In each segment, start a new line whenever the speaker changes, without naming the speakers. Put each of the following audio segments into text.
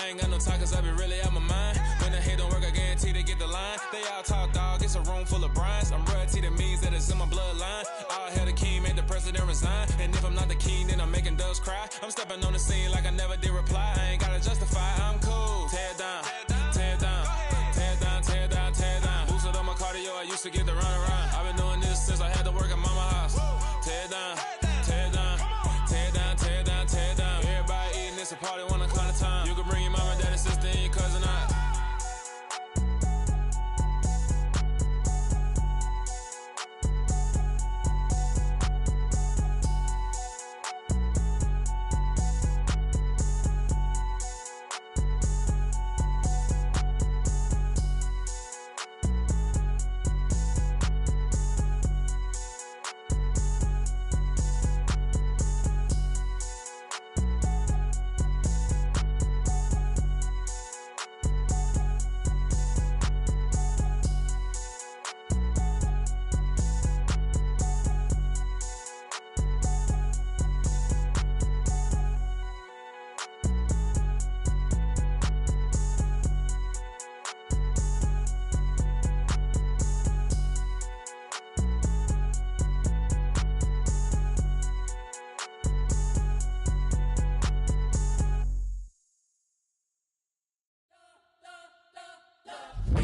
I ain't got no time cause I be really out my mind. When the hate don't work, I guarantee they get the line. They all talk dog, it's a room full of brines. I'm royalty, that means that it's in my bloodline. All hail the king, made the president resign. And if I'm not the king, then I'm making doves cry. I'm stepping on the scene like I never did reply. I ain't gotta justify, I'm cool. Tear down, tear down, tear down, tear down, tear down. Boosted on my cardio, I used to get the run around. I've been doing this since I had to work at mama house. Tear down, tear down, tear down, tear down, tear down. Everybody eating, it's a party, 1 o'clock of time. You can bring your mama, daddy, sister, and your cousin out.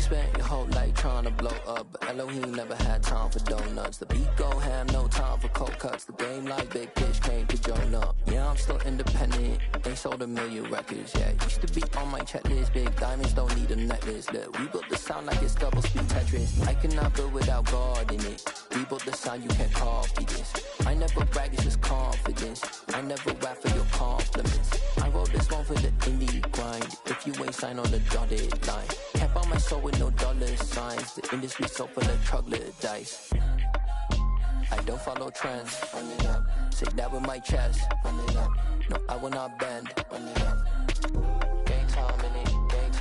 Spent your whole life trying to blow up, but Elohim never had time for donuts. The beat go ham, no time for cold cuts. The game like Big Fish came to Jonah. Yeah, I'm still independent, ain't sold 1 million records. Yeah, used to be on my checklist. Big diamonds don't need a necklace. Look, we built the sound like it's double speed Tetris. I cannot build without God in it. We built the sound, you can't copy this. I never brag, it's just confidence. I never rap for your compliments. I wrote this one for the indie grind. If you ain't signed on the dotted line, can't buy my soul with no dollar signs. The industry so full of troglodytes. I don't follow trends. Say that with my chest. No, I will not bend. Gang time in it.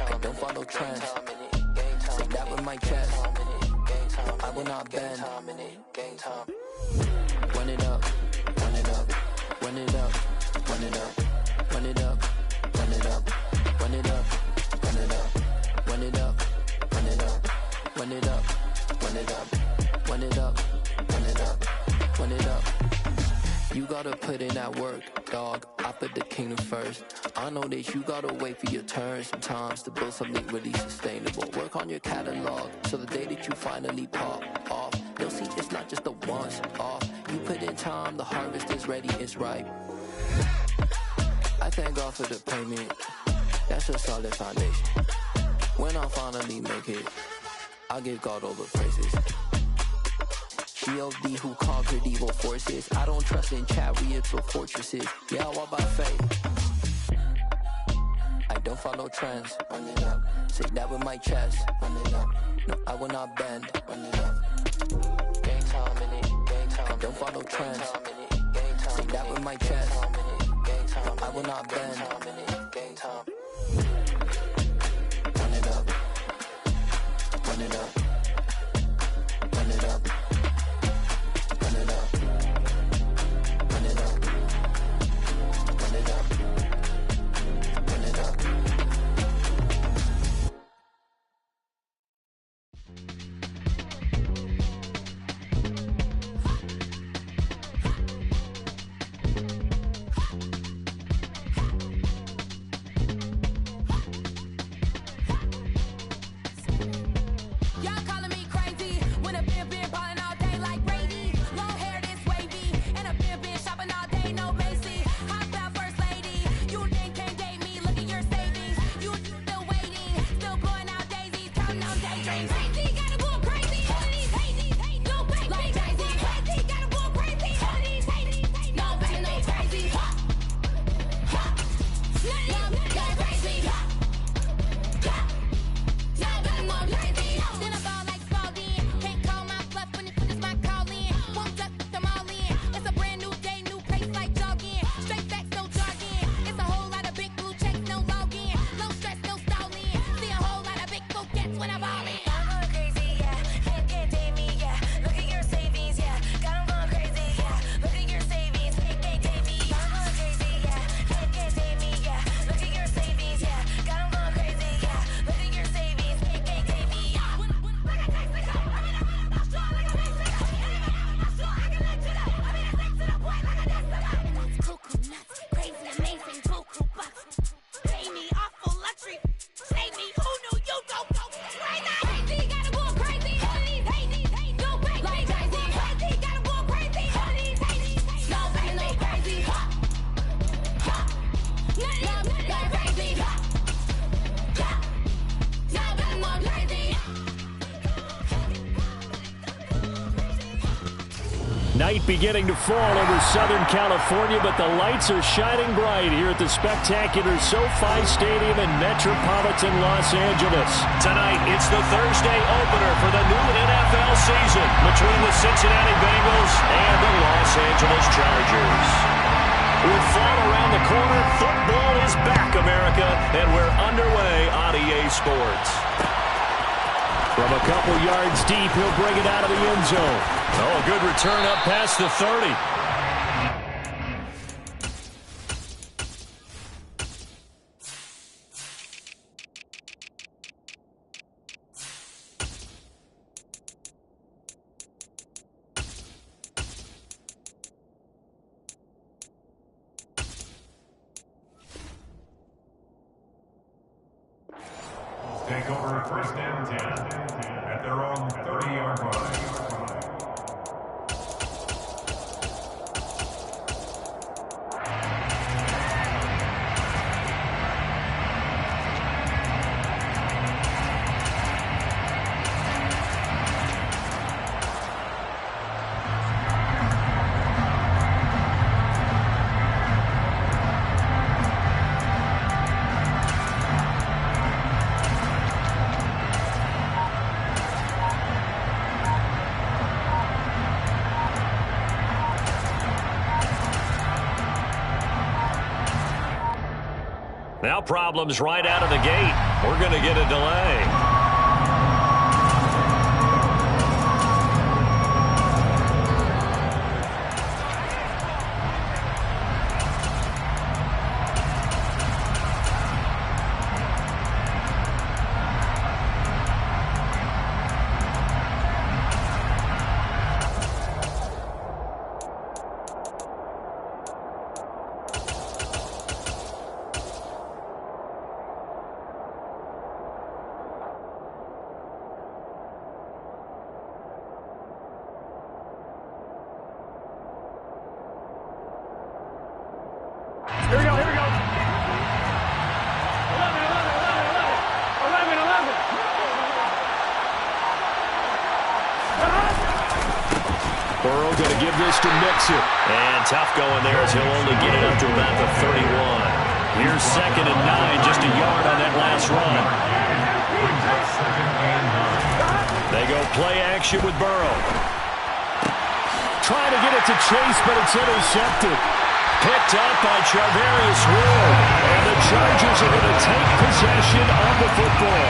I don't follow trends. Say that with my chest. No, I will not bend. Run it up, run it up, run it up, run it up, run it up, run it up, run it up, run it up, run it up, run it up, run it up, run it up, run it up, run it up, run it up. You gotta put in that work, dog. I put the kingdom first. I know that you gotta wait for your turn sometimes to build something really sustainable. Work on your catalog, so the day that you finally pop off, you'll see it's not just a once off. You put in time, the harvest is ready, it's ripe. I thank God for the payment, that's a solid foundation. When I finally make it, I'll give God all the praises. G.O.D. who conquered evil forces. I don't trust in chariots or fortresses. Yeah, I walk by faith. I don't follow trends. Run it up. Say that with my chest. Run it up. No, I will not bend. Run it up. Gang time in it. Gang time. I don't follow trends. Say that with my chest. No, I will not bend. Gang time. Run it up. Run it up. Run it up. Run it up. Run it up. Run it up. Run it up.
Night beginning to fall over Southern California, but the lights are shining bright here at the spectacular SoFi Stadium in metropolitan Los Angeles.
Tonight, it's the Thursday opener for the new NFL season between the Cincinnati Bengals and the Los Angeles Chargers. With fall around the corner, football is back, America, and we're underway on EA Sports.
From a couple yards deep, he'll bring it out of the end zone.
Oh, good return up past the 30.
Take over first and 10 at their own 30-yard line.
Now problems right out of the gate. We're going to get a delay.
Here we go, here we go. 11.
Burrow going to give this to Mixon.
And tough going there as he'll only get it up to about the 31. Here's 2nd and 9, just a yard on that last run. They go play action with Burrow.
Trying to get it to Chase, but it's intercepted.
Picked up by Charvarius Ward. And the Chargers are going to take possession of the football.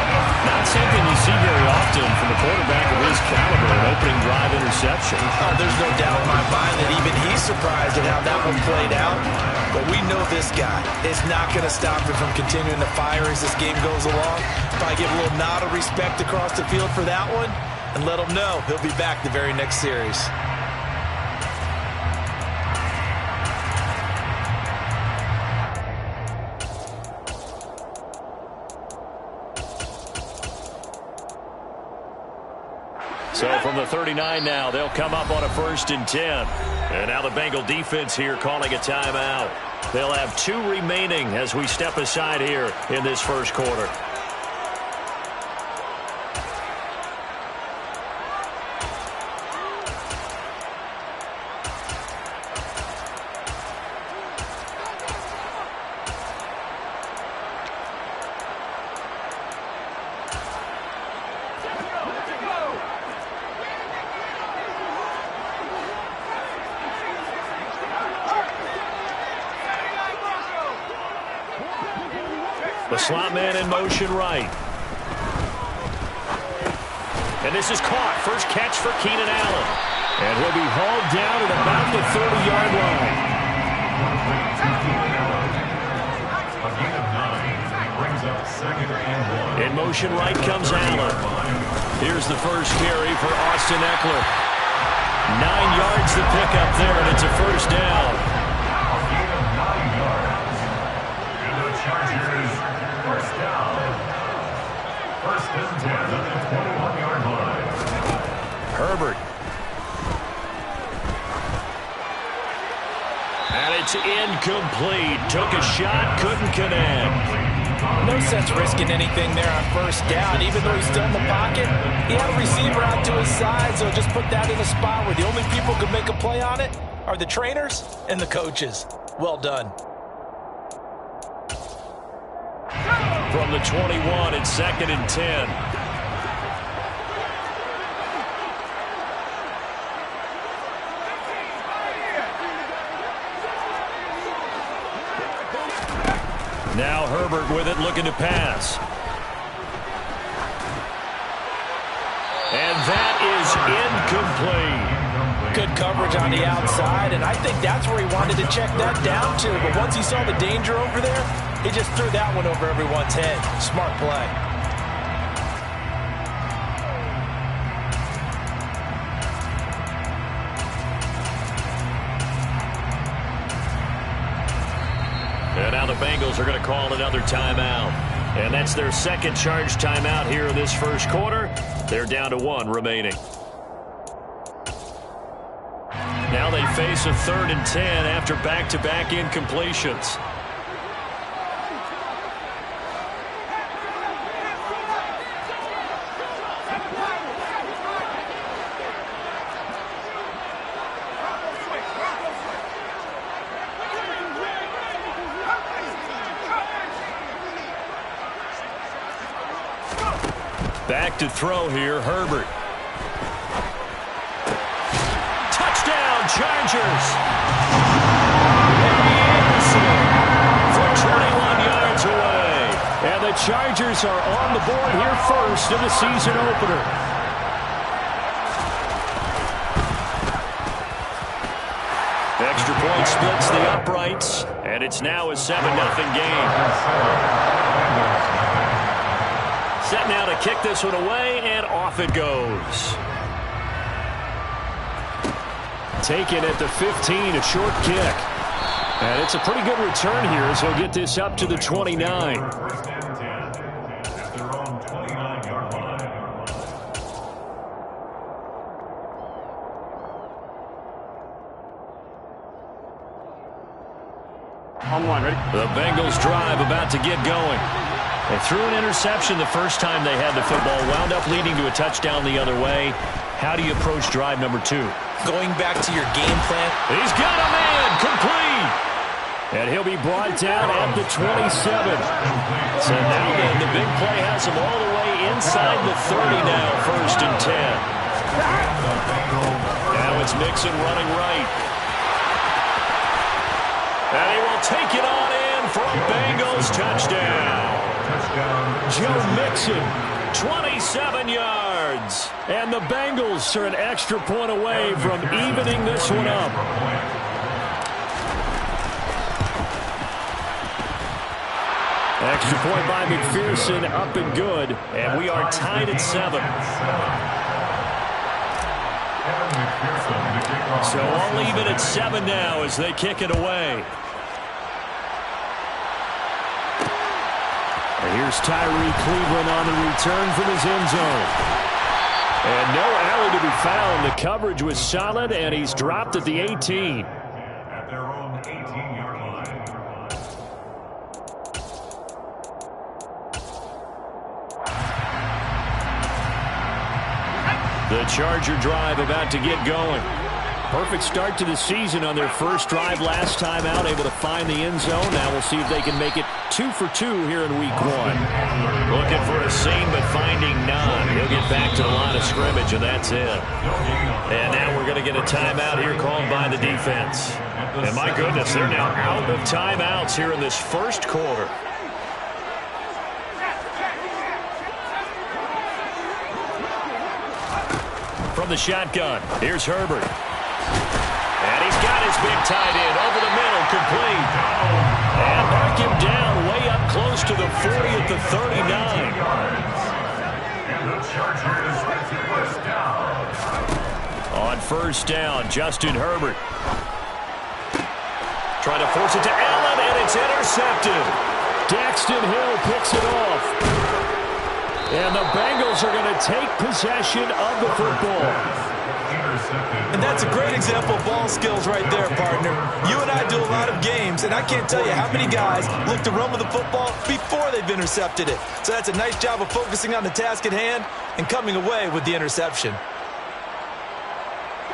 Not something you see very often from a quarterback of his caliber, an opening drive interception.
Oh, there's no doubt in my mind that even he's surprised at how that one played out. But we know this guy is not going to stop him from continuing to fire as this game goes along. Probably give a little nod of respect across the field for that one and let him know he'll be back the very next series.
So from the 39 now, they'll come up on a 1st and 10. And now the Bengal defense here calling a timeout. They'll have 2 remaining as we step aside here in this first quarter. The slot man in motion right. And this is caught. First catch for Keenan Allen.
And he'll be hauled down at about the 30-yard line.
In motion right comes Allen. Here's the first carry for Austin Eckler. 9 yards to pick up there, and it's a first down.
Chargers, first down. 1st and 10 at the 21-yard line.
Herbert. And it's incomplete. Took a shot, couldn't connect.
No
no sense risking anything there on first down. Even though he's still in the pocket, he had a receiver out to his side, so just put that in a spot where the only people who can make a play on it are the trainers and the coaches. Well done.
From the 21, it's 2nd and 10. Now Herbert with it, looking to pass. And that is incomplete.
Good coverage on the outside, and I think that's where he wanted to check that down to. But once he saw the danger over there, he just threw that one over everyone's head. Smart play.
And now the Bengals are going to call another timeout. And that's their second charge timeout here in this first quarter. They're down to 1 remaining. Now they face a 3rd and 10 after back-to-back incompletions. Back to throw here, Herbert. Touchdown, Chargers. For 21 yards away.
And the Chargers are on the board here first in the season opener.
Extra point splits the uprights, and it's now a 7-0 game. Set now to kick this one away, and off it goes.
Taken at the 15, a short kick. And it's a pretty good return here as he'll get this up to the 29.
First and 10 at their own 29-yard line.
On one, ready?
The Bengals drive about to get going. They threw an interception the first time they had the football, wound up leading to a touchdown the other way. How do you approach drive number 2?
Going back to your game plan.
He's got a man, complete.
And he'll be brought down at the 27.
So now then, the big play has him all the way inside the 30 now, 1st and 10. Now it's Mixon running right. And he will take it on in for a Bengals touchdown.
Joe Mixon, 27 yards. And the Bengals are an extra point away from evening this one up. Extra point by McPherson, up and good.
And we are tied at 7.
So all even at 7 now as they kick it away. And here's Tyree Cleveland on the return from his end zone. And no alley to be found. The coverage was solid, and he's dropped at the 18.
At their own 18-yard line.
The Charger drive about to get going. Perfect start to the season on their first drive last time out, able to find the end zone. Now we'll see if they can make it 2 for 2 here in week 1.
Looking for a seam, but finding none. He'll get back to the line of scrimmage, and that's it. And now we're going to get a timeout here called by the defense. And my goodness, they're now out of timeouts here in this first quarter.
From the shotgun, here's Herbert. And he's got his big tight end over the middle, complete. And mark him down way up close to the 40 at the 39.
And the Chargers get to first down.
On first down, Justin Herbert. Trying to force it to Allen, and it's intercepted. Daxton Hill picks it off. And the Bengals are going to take possession of the football.
And that's a great example of ball skills right there, partner. You and I do a lot of games, and I can't tell you how many guys look to run with the football before they've intercepted it. So that's a nice job of focusing on the task at hand and coming away with the interception.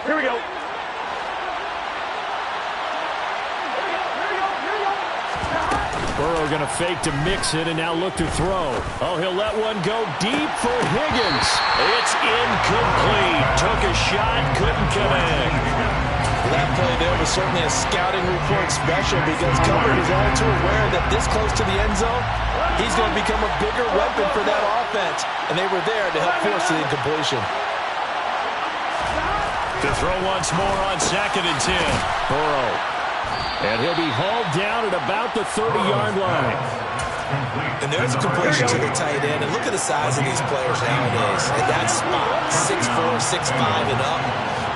Here we go.
Burrow going to fake to mix it and now look to throw. Oh, he'll let one go deep for Higgins. It's incomplete. Took a shot, couldn't connect.
That play there was certainly a scouting report special because Coburn is all too aware that this close to the end zone, he's going to become a bigger weapon for that offense. And they were there to help force the incompletion.
To throw once more on 2nd and 10. Burrow. And he'll be hauled down at about the 30-yard line.
And there's a completion to the tight end. And look at the size of these players nowadays. At that spot, 6'4", 6'5", and up.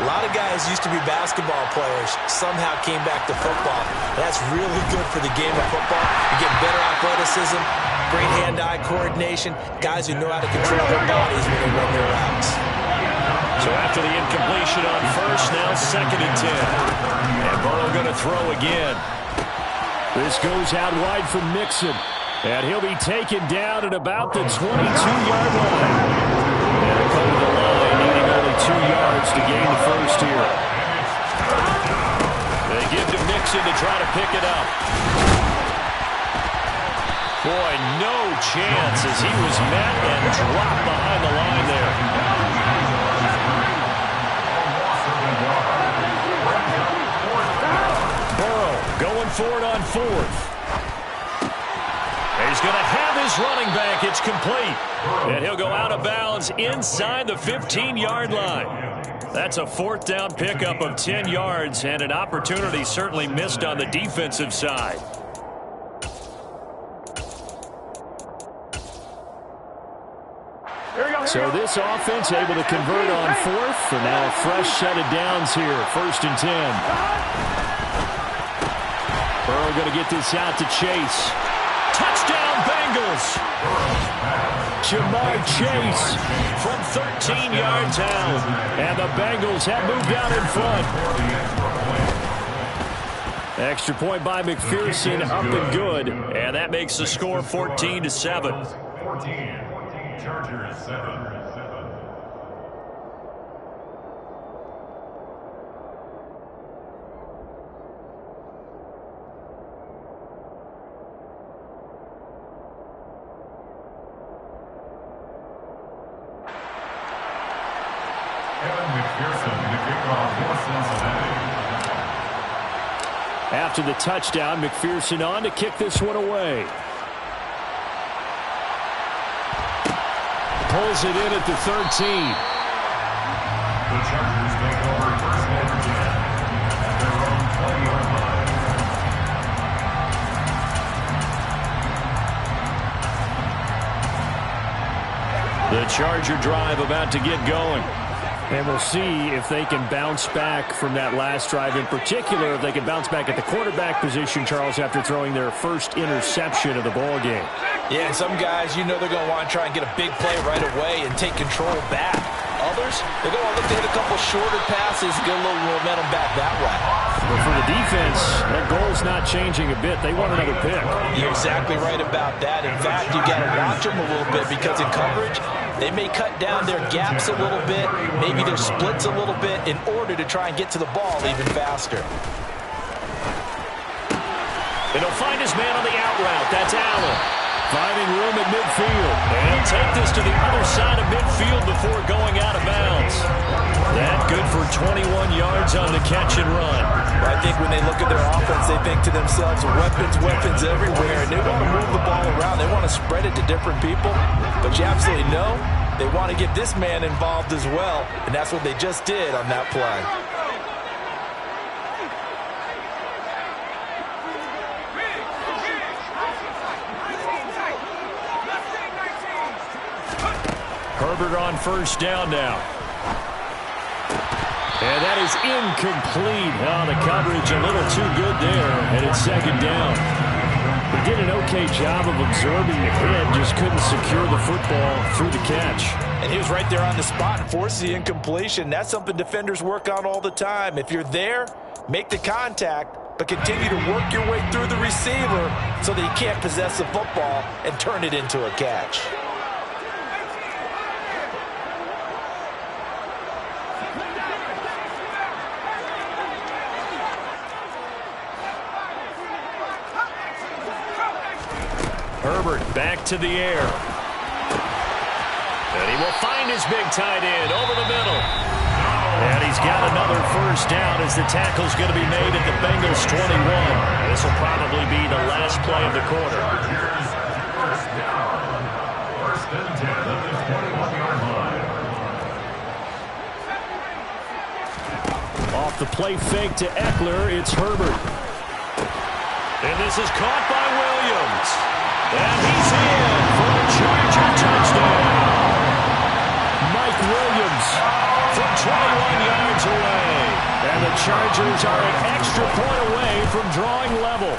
A lot of guys used to be basketball players, somehow came back to football. That's really good for the game of football. You get better athleticism, great hand-eye coordination, guys who know how to control their bodies when they run their routes.
So after the incompletion on first, now 2nd and 10. And Burrow going to throw again. This goes out wide from Mixon. And he'll be taken down at about the 22-yard line. And he'll come to the line, needing only 2 yards to gain the first here. They give to Mixon to try to pick it up. Boy, no chance as he was met and dropped behind the line there. Going for it on 4th. He's going to have his running back. It's complete. And he'll go out of bounds inside the 15-yard line. That's a 4th down pickup of 10 yards and an opportunity certainly missed on the defensive side. So this offense able to convert on 4th for now a fresh set of downs here. 1st and 10. Burrow going to get this out to Chase. Touchdown, Bengals! Jamar Chase from 13 yards out. And the Bengals have moved out in front. Extra point by McPherson, up and good. And that makes the score 14-7.
14, Chargers 7.
After the touchdown, McPherson on to kick this one away. Pulls it in at the 13.
The Chargers take over 1st and 10 at their own 20-yard line.
The Charger drive about to get going. And we'll see if they can bounce back from that last drive. In particular, if they can bounce back at the quarterback position, Charles, after throwing their first interception of the ball game.
Yeah, and some guys, you know they're going to want to try and get a big play right away and take control back. Others, they're going to look to hit a couple shorter passes, get a little momentum back that way.
But for the defense, their goal's not changing a bit. They want another pick.
You're exactly right about that. In fact, you got to watch them a little bit because in coverage, they may cut down their gaps a little bit, maybe their splits a little bit in order to try and get to the ball even faster.
And he'll find his man on the out route. That's Allen. Finding room at midfield. And he'll take this to the other side of midfield before going out of bounds. That good for 21 yards on the catch and run.
I think when they look at their offense, they think to themselves, weapons, weapons everywhere. And they want to move the ball around. They want to spread it to different people. But you absolutely know they want to get this man involved as well. And that's what they just did on that play.
Herbert on 1st down now. And that is incomplete. Oh, the coverage a little too good there, and it's 2nd down. He did an okay job of absorbing the hit, just couldn't secure the football through the catch.
And he was right there on the spot and forced the incompletion. That's something defenders work on all the time. If you're there, make the contact, but continue to work your way through the receiver so that he can't possess the football and turn it into a catch.
Herbert back to the air. And he will find his big tight end over the middle. And he's got another first down as the tackle's going to be made at the Bengals 21. This will probably be the last play of the quarter.
First down. First and 10 at the 21-yard line.
Off the play fake to Eckler, it's Herbert. And this is caught by Williams. And he's in for a Charger touchdown. Mike Williams from 21 yards away. And the Chargers are an extra point away from drawing level.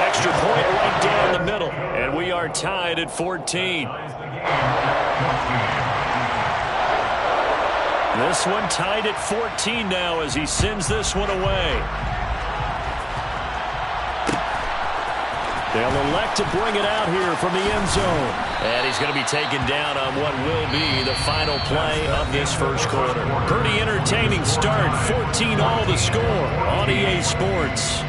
Extra point right down the middle. And we are tied at 14. This one tied at 14 now as he sends this one away. They'll elect to bring it out here from the end zone. And he's going to be taken down on what will be the final play of this first quarter. Pretty entertaining start. 14-all the score on EA Sports.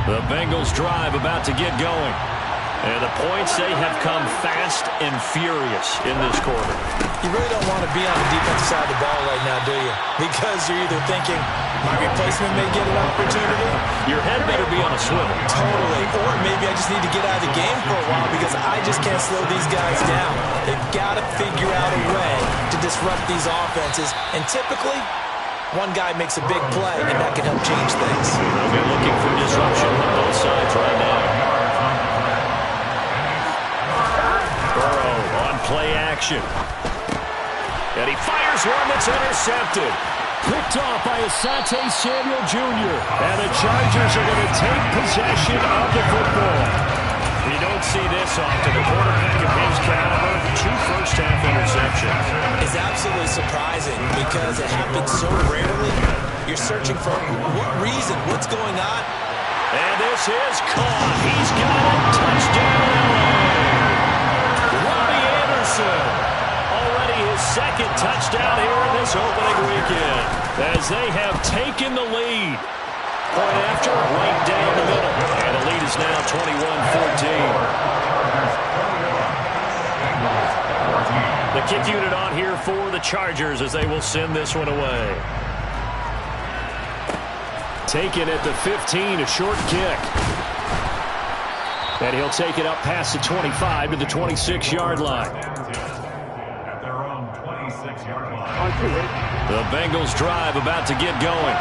The Bengals drive about to get going. And the points, they have come fast and furious in this quarter.
You really don't want to be on the defensive side of the ball right now, do you? Because you're either thinking, my replacement may get an opportunity.
Your head better be on a swivel.
Totally. Or maybe I just need to get out of the game for a while because I just can't slow these guys down. They've got to figure out a way to disrupt these offenses. And typically, one guy makes a big play, and that can help change things.
They'll be looking for disruption on both sides right now. Burrow on play action. And he fires one that's intercepted. Picked off by Asante Samuel Jr. And the Chargers are going to take possession of the football. You don't see this often. A quarterback of his caliber, 2 first-half interceptions.
It's absolutely surprising because it happens so rarely. You're searching for what reason, what's going on.
And this is caught. He's got it. Touchdown, LA. Robbie Anderson. Already his second touchdown here in this opening weekend. As they have taken the lead. Point after, right down the middle. And the lead is now 21-14. The kick unit on here for the Chargers as they will send this one away. Taken at the 15, a short kick. And he'll take it up past the 25 to the 26-yard line.
At their own 26-yard line.
The Bengals drive about to get going.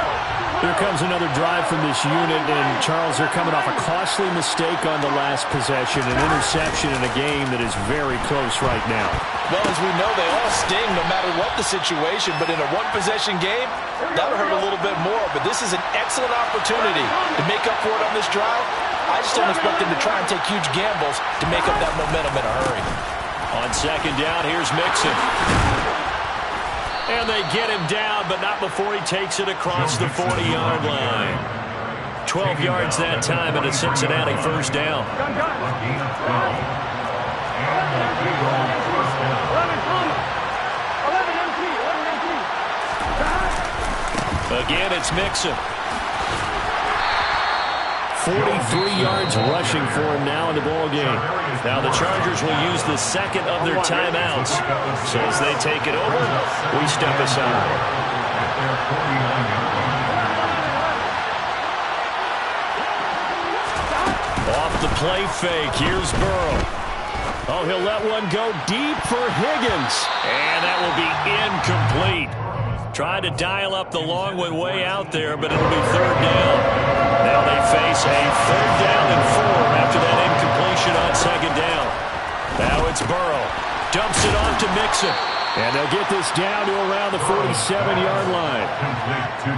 Here comes another drive from this unit, and Charles, they're coming off a costly mistake on the last possession, an interception in a game that is very close right now.
Well, as we know, they all sting no matter what the situation, but in a one-possession game, that'll hurt a little bit more. But this is an excellent opportunity to make up for it on this drive. I just don't expect them to try and take huge gambles to make up that momentum in a hurry.
On second down, here's Mixon. And they get him down, but not before he takes it across the 40-yard line. 12 yards that time, and a Cincinnati first down. Again, it's Mixon.
43 yards rushing for him now in the ball game.
Now the Chargers will use the second of their timeouts. So as they take it over, we step aside. Off the play fake, here's Burrow.
Oh, he'll let one go deep for Higgins.
And that will be incomplete. Tried to dial up the long one way out there, but it'll be third down. Now they face a third down and 4 after that incompletion on second down. Now it's Burrow. Dumps it off to Mixon.
And they'll get this down to around the 47-yard line.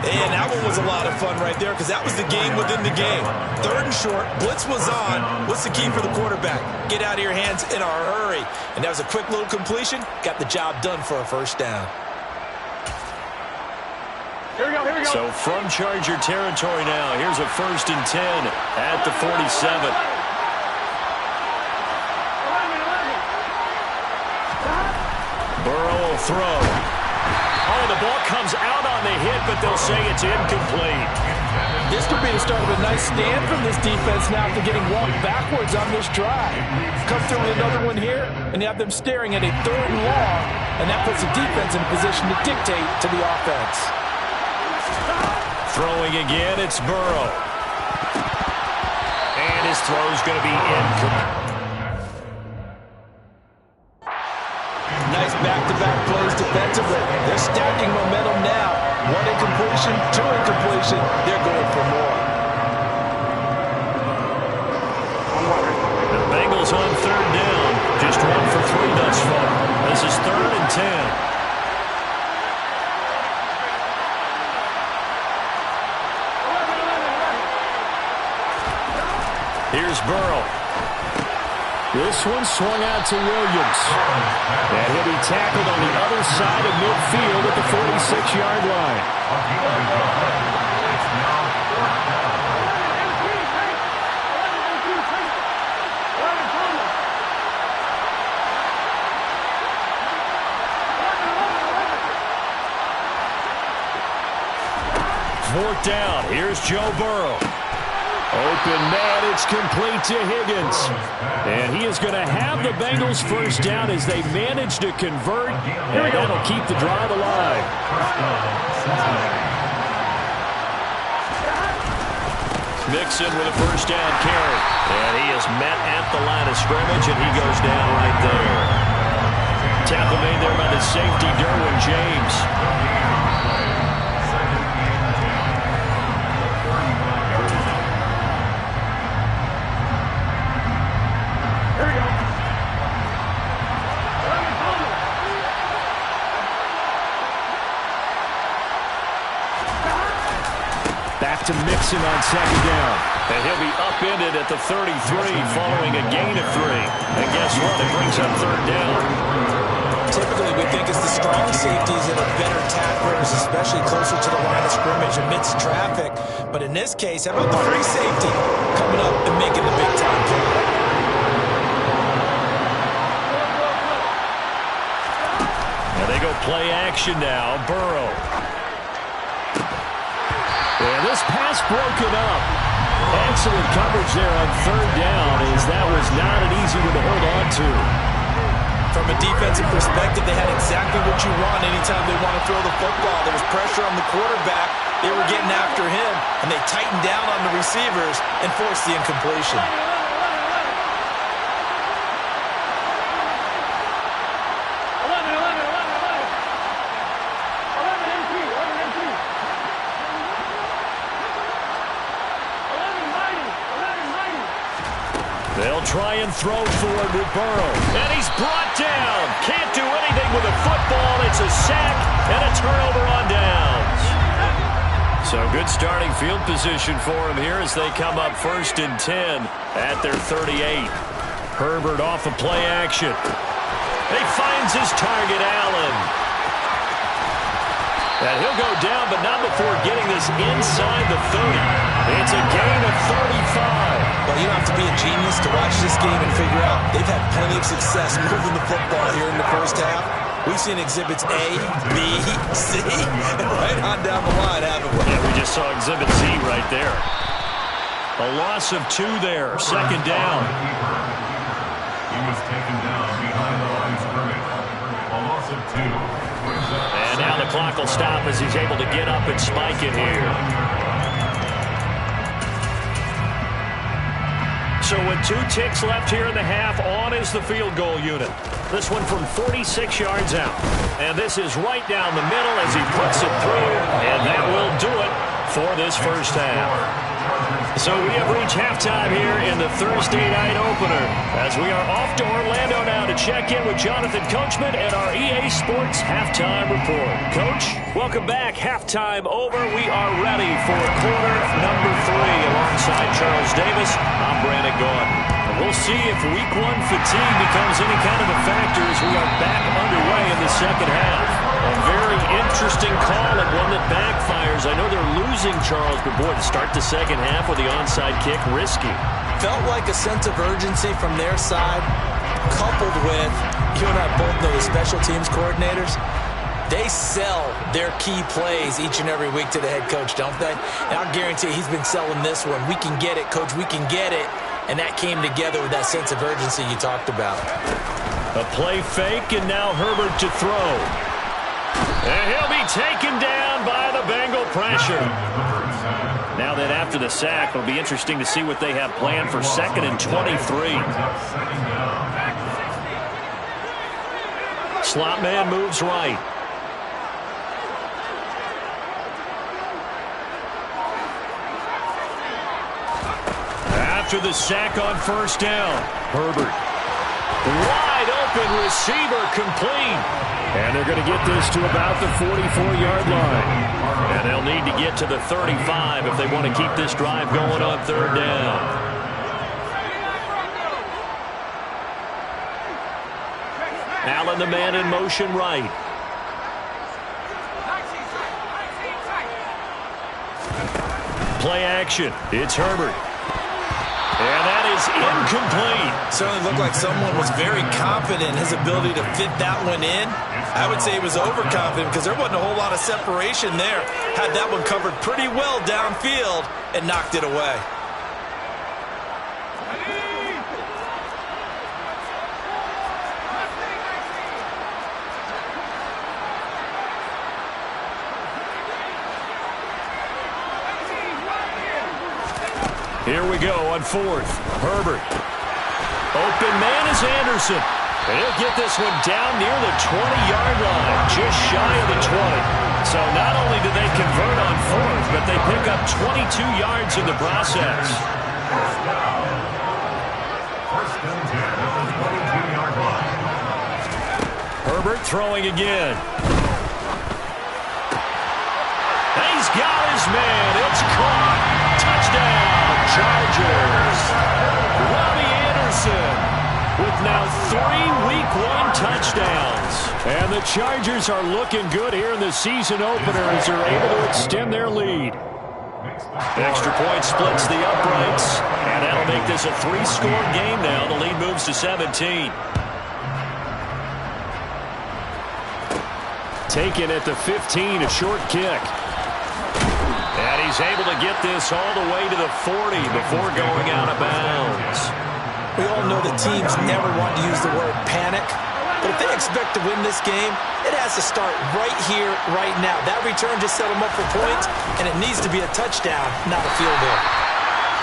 And that one was a lot of fun right there because that was the game within the game. 3rd and short, blitz was on. What's the key for the quarterback? Get out of your hands in a hurry. And that was a quick little completion. Got the job done for a first down.
Here we go. So from Charger territory now, here's a 1st and 10 at the 47. Burrow will throw. Oh, the ball comes out on the hit, but they'll say it's incomplete.
This could be the start of a nice stand from this defense now after getting walked backwards on this drive. Come through with another one here, and you have them staring at a 3rd and long, and that puts the defense in a position to dictate to the offense.
Throwing again, it's Burrow. And his throw's going to be incomplete.
Nice back-to-back plays defensively. They're stacking momentum now. 1 incompletion, 2 incompletion. They're going for more.
The Bengals on 3rd down. Just 1 for 3 thus far. This is 3rd and 10. Here's Burrow.
This one swung out to Williams. And he'll be tackled on the other side of midfield at the 46-yard line.
4th down. Here's Joe Burrow.
Open man, it's complete to Higgins. And he is going to have the Bengals first down as they manage to convert. And that'll keep the drive alive.
Mixon with a first down carry. And he is met at the line of scrimmage, and he goes down right there. Tackle made there by the safety, Derwin James.
Back to Mixon on 2nd down.
And he'll be upended at the 33 following a gain of 3. And guess what? It brings up 3rd down.
Typically, we think it's the strong safeties that are better tacklers, especially closer to the line of scrimmage amidst traffic. But in this case, how about the free safety coming up and making the big-time play?
And they go play action now. Burrow.
And this pass broken up. Excellent coverage there on 3rd down, as that was not an easy one to hold on to.
From a defensive perspective, they had exactly what you want anytime they want to throw the football. There was pressure on the quarterback. They were getting after him, and they tightened down on the receivers and forced the incompletion.
They'll try and throw forward with Burrow. And he's brought down. Can't do anything with the football. It's a sack and a turnover on downs. So good starting field position for him here as they come up 1st and 10 at their 38. Herbert off of play action. He finds his target, Allen. And he'll go down, but not before getting this inside the 30. It's a gain of 35.
Well, you don't have to be a genius to watch this game and figure out they've had plenty of success moving the football here in the first half. We've seen exhibits A, B, C, and right on down the line, haven't we?
Yeah, we just saw exhibit Z right there. A loss of 2 there, 2nd down.
He was taken down behind the line of scrimmage. A loss of 2.
And now the clock will stop as he's able to get up and spike it here. So with 2 ticks left here in the half, on is the field goal unit. This one from 46 yards out. And this is right down the middle as he puts it through. And that will do it for this first half. So we have reached halftime here in the Thursday night opener as we are off to Orlando now to check in with Jonathan Coachman and our EA Sports Halftime Report. Coach, welcome back. Halftime over. We are ready for quarter number 3 alongside Charles Davis. I'm Brandon Gordon. And we'll see if week 1 fatigue becomes any kind of a factor as we are back underway in the second half. A very interesting call and one that backfires. I know they're losing Charles, but boy, to start the second half with the onside kick, risky.
Felt like a sense of urgency from their side, coupled with, you and I both know the special teams coordinators, they sell their key plays each and every week to the head coach, don't they? And I'll guarantee he's been selling this one. We can get it, coach, we can get it. And that came together with that sense of urgency you talked about.
A play fake, and now Herbert to throw. And he'll be taken down by the Bengal pressure. Now that after the sack, it'll be interesting to see what they have planned for 2nd and 23. Slot man moves right. After the sack on 1st down, Herbert. Wide open receiver, complete. And they're going to get this to about the 44-yard line. And they'll need to get to the 35 if they want to keep this drive going on 3rd down. Allen, the man in motion right. Play action. It's Herbert. And that is incomplete.
Certainly looked like someone was very confident in his ability to fit that one in. I would say he was overconfident because there wasn't a whole lot of separation there. Had that one covered pretty well downfield and knocked it away.
Here we go on 4th. Herbert. Open man is Anderson. And he'll get this one down near the 20-yard line, just shy of the 20. So not only do they convert on 4th, but they pick up 22 yards in the process. Herbert throwing again. And he's got his man. It's caught. Touchdown, Chargers. Robbie Anderson with now 3 Week 1 touchdowns. And the Chargers are looking good here in the season opener as they're able to extend their lead. Extra point splits the uprights, and that'll make this a 3-score game now. The lead moves to 17. Taken at the 15, a short kick. And he's able to get this all the way to the 40 before going out of bounds.
We all know that teams never want to use the word panic, but if they expect to win this game, it has to start right here, right now. That return just set them up for points, and it needs to be a touchdown, not a field goal.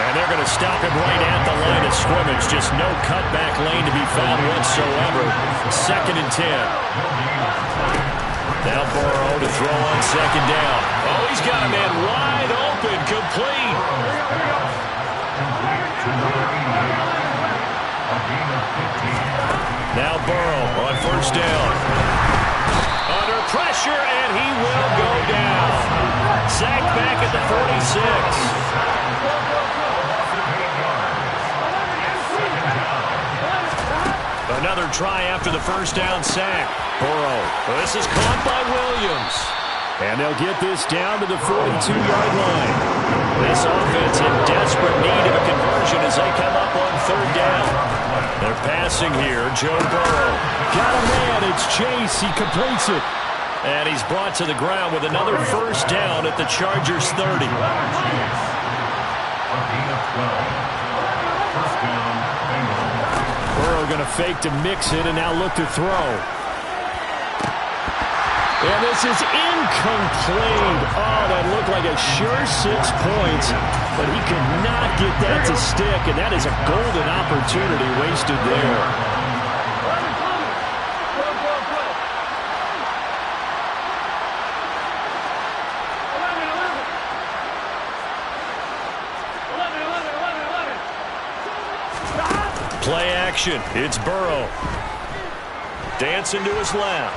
And they're going to stop him right at the line of scrimmage. Just no cutback lane to be found whatsoever. 2nd and 10. Now Burrow to throw on 2nd down. Oh, he's got a man wide open, complete. Now Burrow on 1st down. Under pressure, and he will go down. Sacked back at the 46. Another try after the 1st down sack. Burrow. This is caught by Williams. And they'll get this down to the 42-yard line. This offense in desperate need of a conversion as they come up on 3rd down. They're passing here. Joe Burrow. Got a man. It's Chase. He completes it. And he's brought to the ground with another 1st down at the Chargers 30. Burrow going to fake to mix it and now look to throw. And this is incomplete. Oh, that looked like a sure 6 points, but he could not get that to stick, and that is a golden opportunity wasted there. action. It's Burrow. Dancing to his left.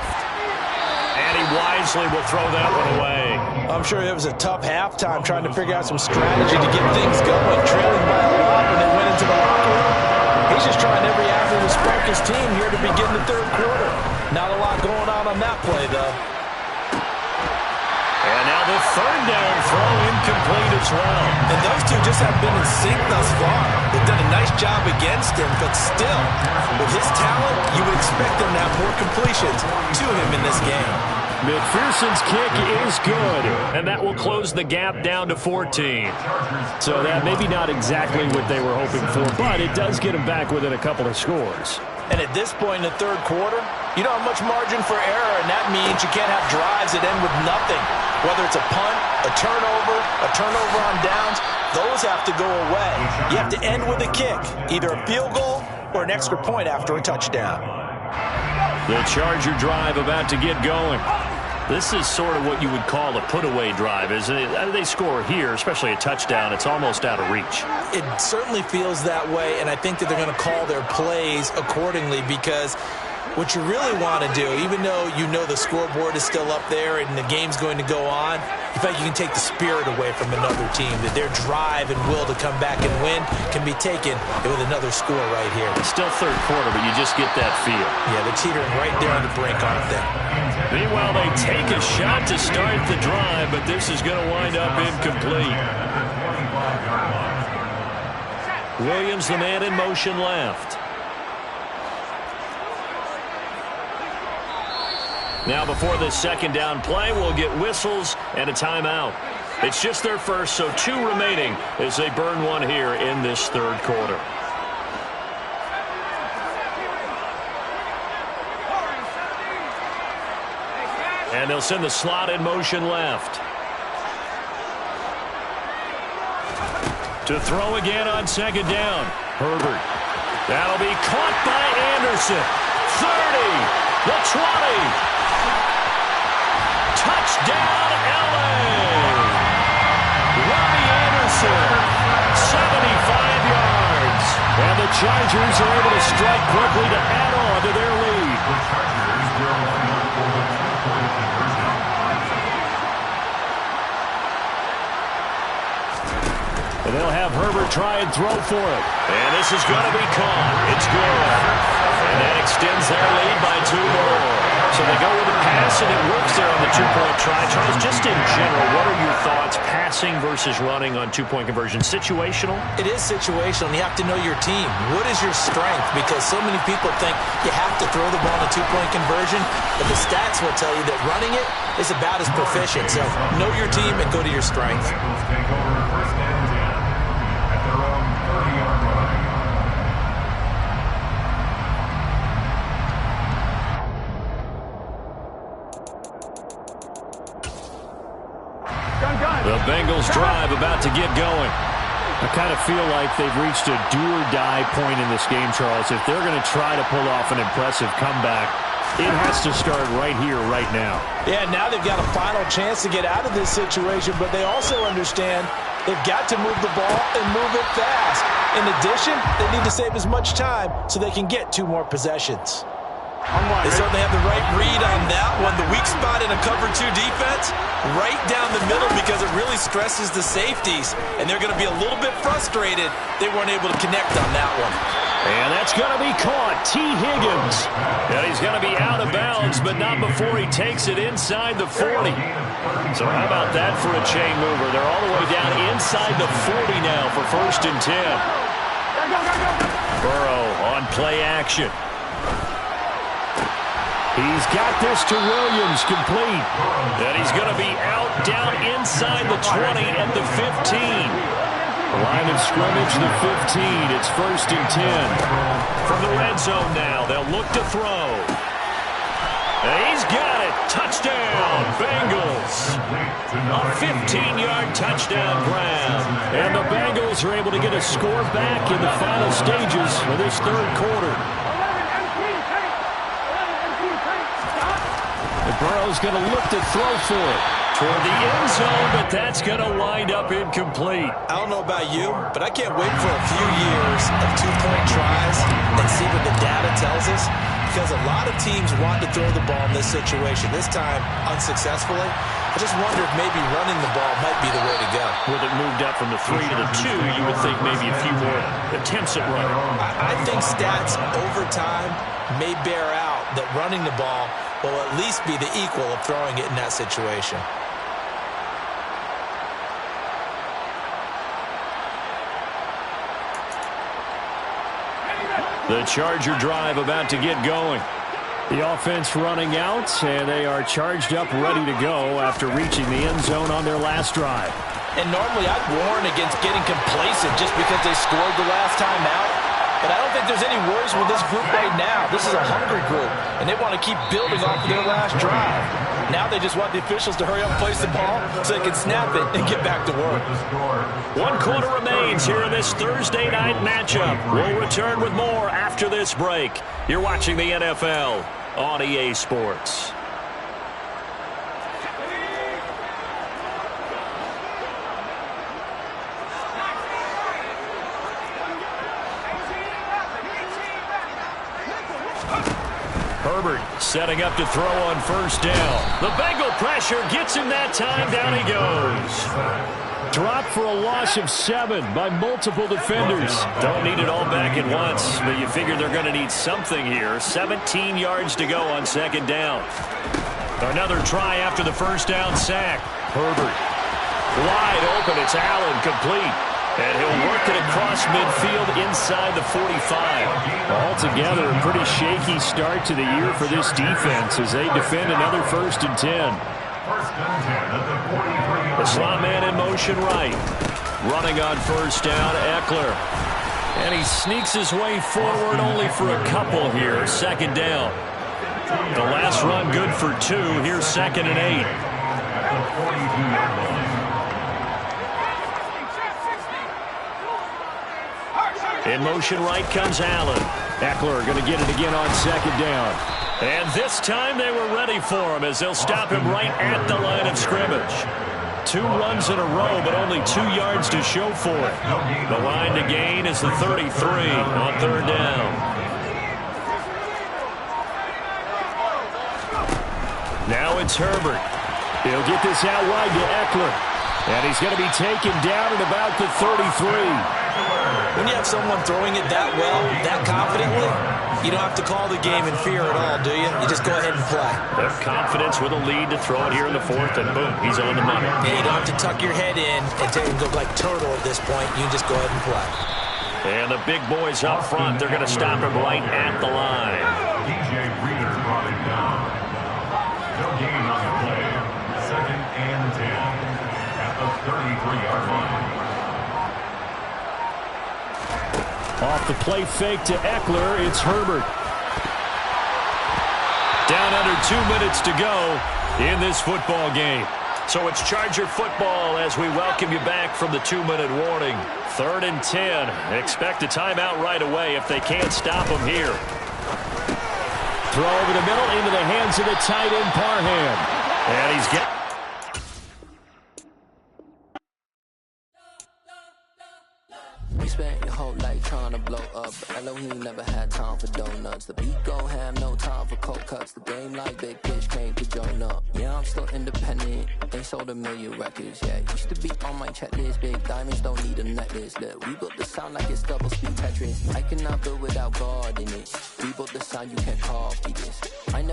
And he wisely will throw that one away.
I'm sure it was a tough halftime trying to figure out some strategy to get things going. Trailing by a lot when they went into the locker room. He's just trying every avenue to spark his team here to begin the third quarter. Not a lot going on that play, though.
And now the third down throw incomplete as well.
And those two just have been in sync thus far. They've done a nice job against him, but still, with his talent, you would expect them to have more completions to him in this game.
McPherson's kick is good, and that will close the gap down to 14.
So that maybe not exactly what they were hoping for, but it does get them back within a couple of scores.
And at this point in the third quarter, you don't have much margin for error, and that means you can't have drives that end with nothing. Whether it's a punt, a turnover on downs, those have to go away. You have to end with a kick, either a field goal or an extra point after a touchdown.
The Charger drive about to get going. This is sort of what you would call a put-away drive, isn't it? They score here, especially a touchdown. It's almost out of reach.
It certainly feels that way, and I think that they're going to call their plays accordingly because what you really want to do, even though you know the scoreboard is still up there and the game's going to go on, in fact, you can take the spirit away from another team, that their drive and will to come back and win can be taken with another score right here.
It's still third quarter, but you just get that feel.
Yeah, they're teetering right there on the brink, aren't they?
Meanwhile, they take a shot to start the drive, but this is going to wind up incomplete. Williams, the man in motion left. Now before this second down play, we'll get whistles and a timeout. It's just their first, so 2 remaining as they burn one here in this third quarter. And they'll send the slot in motion left. To throw again on second down. Herbert. That'll be caught by Anderson. 30. The 20. Touchdown, L.A. Robbie Anderson, 75 yards.
And the Chargers are able to strike quickly to add on to their lead. And they'll have Herbert try and throw for it.
And this is going to be caught. It's good. And that extends their lead by 2 more. So they go with a pass, and it works there on the 2-point try. Charles, just in general, what are your thoughts, passing versus running on 2-point conversion? Situational?
It is situational, and you have to know your team. What is your strength? Because so many people think you have to throw the ball in a 2-point conversion, but the stats will tell you that running it is about as proficient. So know your team and go to your strength.
The Bengals drive about to get going.
I kind of feel like they've reached a do-or-die point in this game, Charles. If they're going to try to pull off an impressive comeback, it has to start right here, right now.
Yeah, now they've got a final chance to get out of this situation, but they also understand they've got to move the ball and move it fast. In addition, they need to save as much time so they can get 2 more possessions. They certainly have the right read on that one. The weak spot in a cover 2 defense, right down the middle because it really stresses the safeties. And they're going to be a little bit frustrated they weren't able to connect on that one.
And that's going to be caught. T. Higgins. And he's going to be out of bounds, but not before he takes it inside the 40. So how about that for a chain mover? They're all the way down inside the 40 now for 1st and 10. Burrow on play action.
He's got this to Williams, complete.
And he's going to be out down inside the 20 at the 15.
Line of scrimmage, the 15. It's 1st and 10.
From the red zone now, they'll look to throw. And he's got it. Touchdown, Bengals. A 15-yard touchdown grab.
And the Bengals are able to get a score back in the final stages of this third quarter. Burrow's going to look to throw for it.
toward the end zone, but that's going to wind up incomplete.
I don't know about you, but I can't wait for a few years of two-point tries and see what the data tells us, because a lot of teams want to throw the ball in this situation, this time unsuccessfully. I just wonder if maybe running the ball might be the way to go.
With it moved up from the 3 to the 2, you would think maybe a few more attempts at running.
I think stats over time may bear out that running the ball will at least be the equal of throwing it in that situation.
The Charger drive about to get going.
The offense running out, and they are charged up, ready to go after reaching the end zone on their last drive.
And normally I'd warn against getting complacent just because they scored the last time out. But I don't think there's any worries with this group right now. This is a hungry group, and they want to keep building off of their last drive. Now they just want the officials to hurry up and place the ball so they can snap it and get back to work.
1 quarter remains here in this Thursday night matchup. We'll return with more after this break. You're watching the NFL on EA Sports. Herbert setting up to throw on first down. The Bengal pressure gets him that time. Down he goes.
Dropped for a loss of 7 by multiple defenders.
Don't need it all back at once, but you figure they're going to need something here. 17 yards to go on second down. Another try after the first down sack. Herbert wide open. It's Allen, complete. And he'll work it across midfield inside the 45.
Altogether, a pretty shaky start to the year for this defense as they defend another 1st and 10.
1st and 10 at the 43.
The slot man in motion right. Running on first down, Eckler. And he sneaks his way forward only for a couple here. Second down. The last run good for 2. Here's 2nd and 8.
At the 42-yard line.
In motion right comes Allen.
Eckler going to get it again on second down.
And this time they were ready for him as they'll stop him right at the line of scrimmage. 2 runs in a row, but only 2 yards to show for it. The line to gain is the 33 on third down. Now it's Herbert.
He'll get this out wide to Eckler. And he's going to be taken down at about the 33.
When you have someone throwing it that well, that confidently, you don't have to call the game in fear at all, do you? You just go ahead and play.
Their confidence with a lead to throw it here in the 4th, and boom, he's on the money.
And you don't have to tuck your head in and go like turtle at this point. You can just go ahead and play.
And the big boys up front, they're going to stop him right at the line.
DJ Reader brought it down. No gain on the play. 2nd and 10 at the 33-yard line.
Off the play fake to Eckler, it's Herbert.
Down under 2 minutes to go in this football game. So it's Charger football as we welcome you back from the 2-minute warning. 3rd and 10. Expect a timeout right away if they can't stop them here.
Throw over the middle into the hands of the tight end, Parham.
And he's got...
You spent your whole life trying to blow up, but Elohim never had time for donuts. The beat gon' have no time for cold cuts. The game like Big Pitch came to join up. Yeah, I'm still independent. Ain't sold a million records yet. Used to be on my checklist. Big diamonds don't need a necklace. Look, we built the sound like it's double speed Tetris. I cannot build without God in it. We built the sound you can't copy this. I never